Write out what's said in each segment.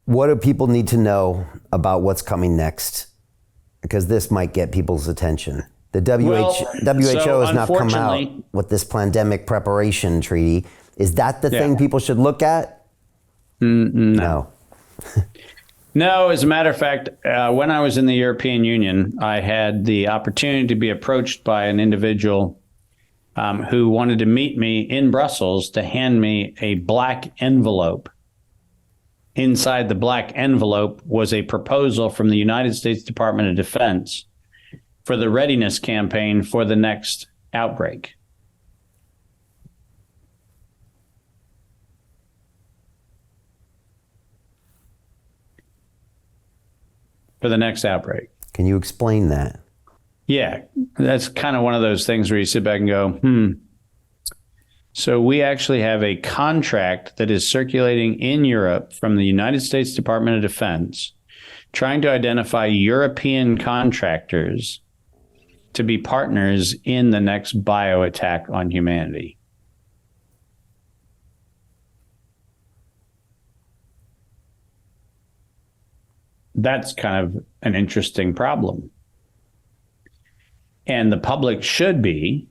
What do people need to know about what's coming next? Because this might get people's attention. The WHO has now come out with this Plandemic preparation treaty. Is that the thing people should look at? No. No, as a matter of fact, when I was in the European Union, I had the opportunity to be approached by an individual who wanted to meet me in Brussels to hand me a black envelope. Inside the black envelope was a proposal from the United States Department of Defense for the readiness campaign for the next outbreak. For the next outbreak. Can you explain that? Yeah, that's kind of one of those things where you sit back and go, So we actually have a contract that is circulating in Europe from the United States Department of Defense, trying to identify European contractors to be partners in the next bio attack on humanity. That's kind of an interesting problem. And the public should be,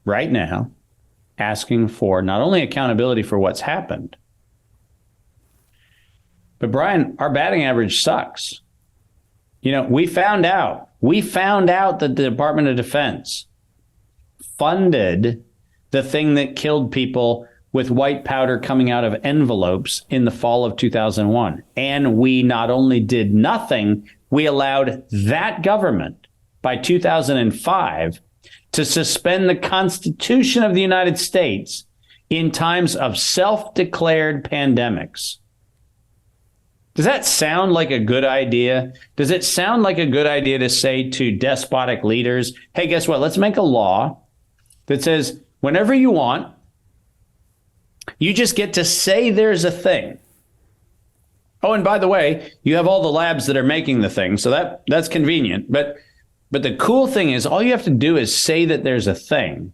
right now, asking for not only accountability for what's happened, but Brian, our batting average sucks. You know, we found out that the Department of Defense funded the thing that killed people with white powder coming out of envelopes in the fall of 2001. And we not only did nothing, we allowed that government by 2005 to suspend the Constitution of the United States in times of self-declared pandemics. Does that sound like a good idea? Does it sound like a good idea to say to despotic leaders, hey, guess what? Let's make a law that says whenever you want, you just get to say there's a thing. Oh, and by the way, you have all the labs that are making the thing, so that's convenient. But the cool thing is all you have to do is say that there's a thing.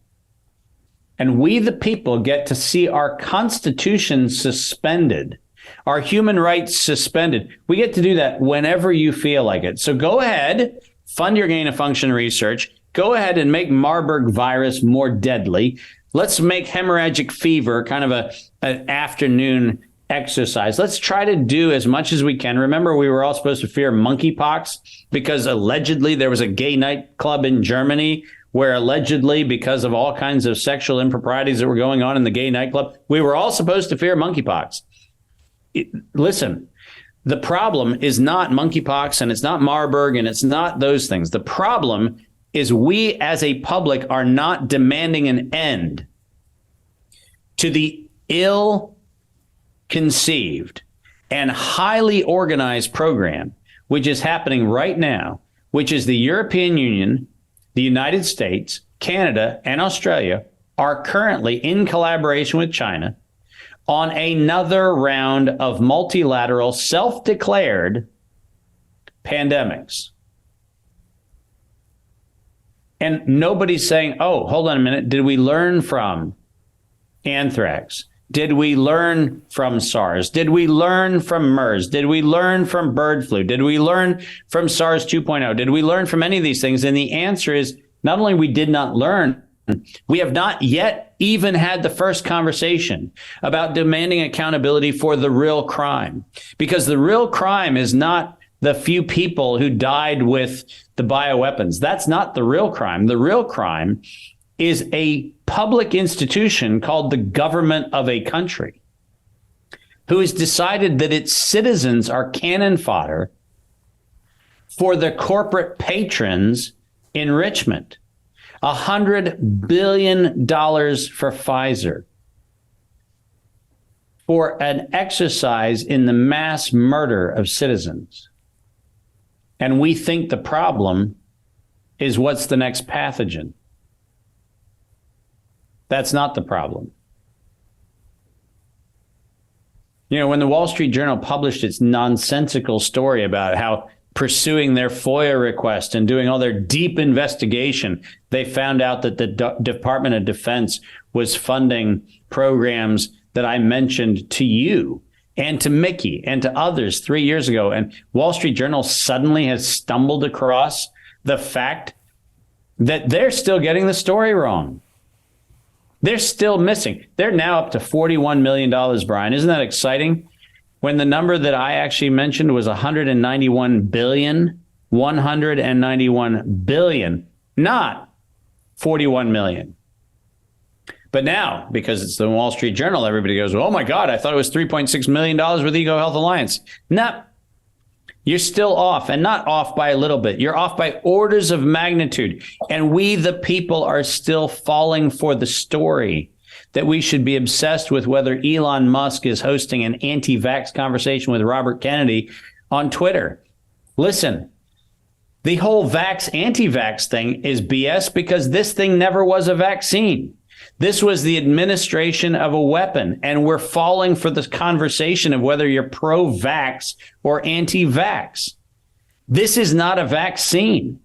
And we, the people, get to see our Constitution suspended, our human rights suspended. We get to do that whenever you feel like it. So go ahead, fund your gain of function research. Go ahead and make Marburg virus more deadly. Let's make hemorrhagic fever kind of an afternoon exercise. Let's try to do as much as we can. Remember, we were all supposed to fear monkeypox because allegedly there was a gay nightclub in Germany where allegedly because of all kinds of sexual improprieties that were going on in the gay nightclub, we were all supposed to fear monkeypox. Listen, the problem is not monkeypox and it's not Marburg and it's not those things. The problem is we as a public are not demanding an end to the ill-conceived and highly organized program, which is happening right now, which is the European Union, the United States, Canada, and Australia are currently in collaboration with China on another round of multilateral self-declared pandemics. And nobody's saying, oh, hold on a minute. Did we learn from anthrax? Did we learn from SARS? Did we learn from MERS? Did we learn from bird flu? Did we learn from SARS 2.0? Did we learn from any of these things? And the answer is not only we did not learn, we have not yet even had the first conversation about demanding accountability for the real crime. Because the real crime is not the few people who died with the bioweapons. That's not the real crime. The real crime is a public institution called the government of a country who has decided that its citizens are cannon fodder for the corporate patrons' enrichment. $100 billion for Pfizer for an exercise in the mass murder of citizens. And we think the problem is what's the next pathogen. That's not the problem. You know, when the Wall Street Journal published its nonsensical story about how pursuing their FOIA request and doing all their deep investigation, they found out that the Department of Defense was funding programs that I mentioned to you and to Mickey and to others 3 years ago. And Wall Street Journal suddenly has stumbled across the fact that they're still getting the story wrong. They're still missing. They're now up to $41 million, Brian. Isn't that exciting? When the number that I actually mentioned was 191 billion, 191 billion, not 41 million. But now, because it's the Wall Street Journal, everybody goes, oh my God, I thought it was $3.6 million with Ego Health Alliance. No, you're still off, and not off by a little bit. You're off by orders of magnitude. And we, the people, are still falling for the story that we should be obsessed with whether Elon Musk is hosting an anti-vax conversation with Robert Kennedy on Twitter. Listen, the whole vax, anti-vax thing is BS because this thing never was a vaccine. This was the administration of a weapon, and we're falling for this conversation of whether you're pro-vax or anti-vax. This is not a vaccine.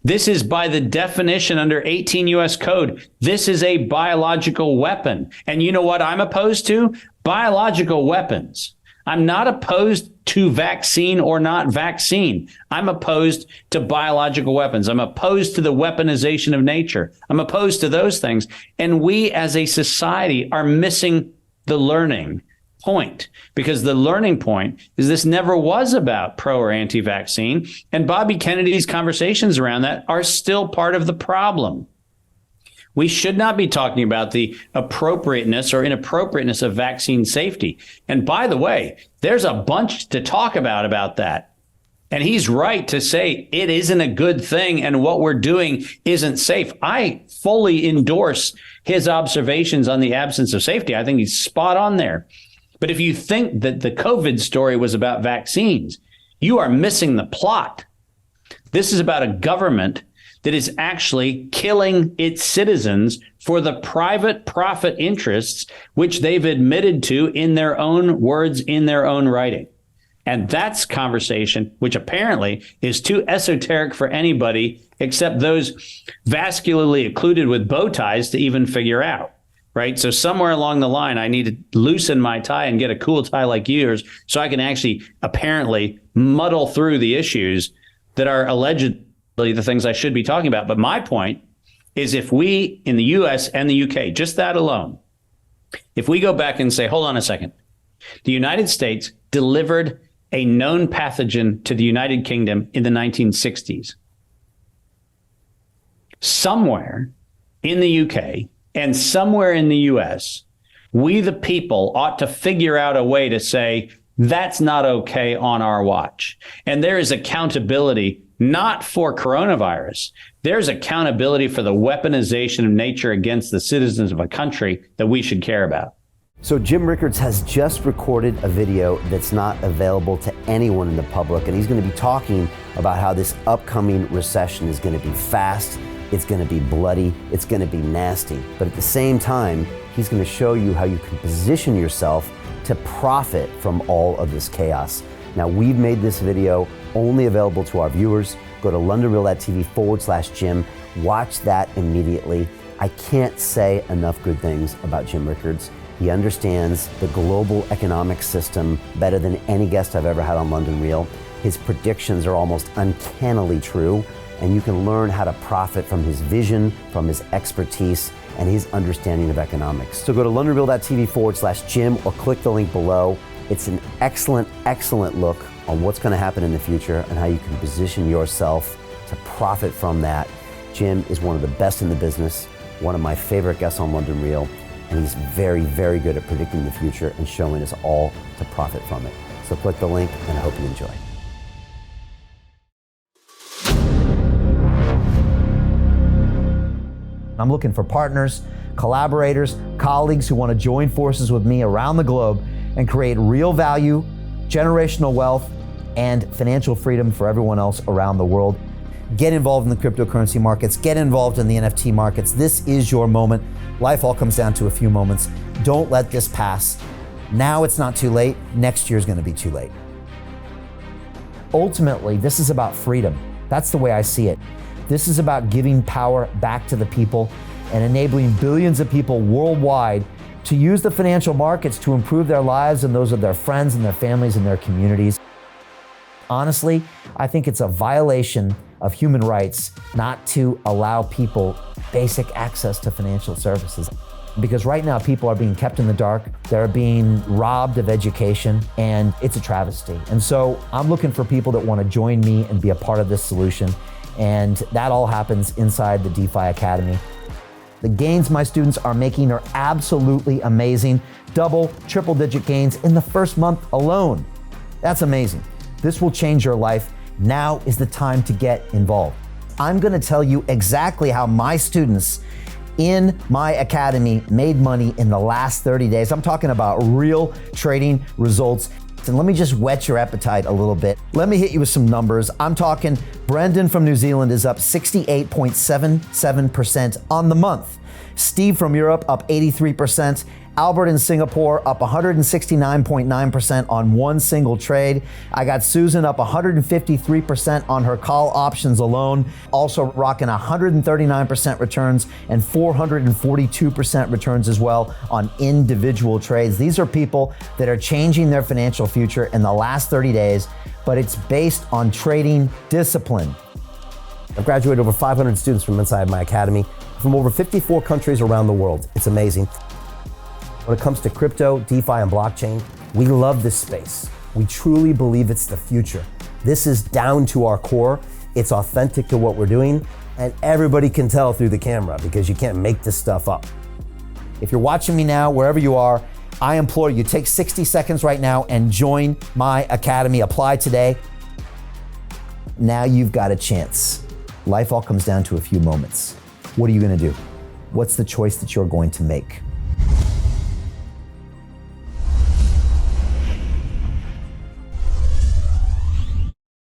This is, by the definition under 18 U.S. code, this is a biological weapon. And you know what I'm opposed to? Biological weapons. I'm not opposed to vaccine or not vaccine. I'm opposed to biological weapons. I'm opposed to the weaponization of nature. I'm opposed to those things. And we as a society are missing the learning point, because the learning point is this never was about pro or anti-vaccine. And Bobby Kennedy's conversations around that are still part of the problem. We should not be talking about the appropriateness or inappropriateness of vaccine safety. And by the way, there's a bunch to talk about that. And he's right to say it isn't a good thing and what we're doing isn't safe. I fully endorse his observations on the absence of safety. I think he's spot on there. But if you think that the COVID story was about vaccines, you are missing the plot. This is about a government that is actually killing its citizens for the private profit interests, which they've admitted to in their own words, in their own writing. And that's conversation which apparently is too esoteric for anybody except those vascularly occluded with bow ties to even figure out, right? So somewhere along the line, I need to loosen my tie and get a cool tie like yours so I can actually apparently muddle through the issues that are alleged the things I should be talking about. But my point is, if we in the US and the UK, just that alone, if we go back and say, hold on a second, the United States delivered a known pathogen to the United Kingdom in the 1960s. Somewhere in the UK and somewhere in the US, we the people ought to figure out a way to say, that's not okay on our watch. And there is accountability not for coronavirus. There's accountability for the weaponization of nature against the citizens of a country that we should care about. So Jim Rickards has just recorded a video that's not available to anyone in the public, and he's going to be talking about how this upcoming recession is going to be fast, it's going to be bloody, it's going to be nasty. But at the same time, he's going to show you how you can position yourself to profit from all of this chaos. Now, we've made this video only available to our viewers. Go to londonreal.tv/Jim. Watch that immediately. I can't say enough good things about Jim Rickards. He understands the global economic system better than any guest I've ever had on London Real. His predictions are almost uncannily true, and you can learn how to profit from his vision, from his expertise, and his understanding of economics. So go to londonreal.tv/Jim or click the link below. It's an excellent, excellent look on what's going to happen in the future and how you can position yourself to profit from that. Jim is one of the best in the business, one of my favorite guests on London Real, and he's very, very good at predicting the future and showing us all to profit from it. So click the link, and I hope you enjoy. I'm looking for partners, collaborators, colleagues who want to join forces with me around the globe and create real value, generational wealth, and financial freedom for everyone else around the world. Get involved in the cryptocurrency markets, get involved in the NFT markets. This is your moment. Life all comes down to a few moments. Don't let this pass. Now it's not too late. Next year's going to be too late. Ultimately, this is about freedom. That's the way I see it. This is about giving power back to the people and enabling billions of people worldwide to use the financial markets to improve their lives and those of their friends and their families and their communities. Honestly, I think it's a violation of human rights not to allow people basic access to financial services. Because right now people are being kept in the dark, they're being robbed of education, and it's a travesty. And so I'm looking for people that want to join me and be a part of this solution. And that all happens inside the DeFi Academy. The gains my students are making are absolutely amazing. Double, triple digit gains in the first month alone. That's amazing. This will change your life. Now is the time to get involved. I'm gonna tell you exactly how my students in my academy made money in the last 30 days. I'm talking about real trading results. And let me just whet your appetite a little bit. Let me hit you with some numbers. I'm talking Brendan from New Zealand is up 68.77% on the month. Steve from Europe up 83%. Albert in Singapore up 169.9% on one single trade. I got Susan up 153% on her call options alone, also rocking 139% returns and 442% returns as well on individual trades. These are people that are changing their financial future in the last 30 days, but it's based on trading discipline. I've graduated over 500 students from inside my academy from over 54 countries around the world. It's amazing. When it comes to crypto, DeFi, and blockchain, we love this space. We truly believe it's the future. This is down to our core. It's authentic to what we're doing, and everybody can tell through the camera because you can't make this stuff up. If you're watching me now, wherever you are, I implore you, take 60 seconds right now and join my academy. Apply today. Now you've got a chance. Life all comes down to a few moments. What are you gonna do? What's the choice that you're going to make?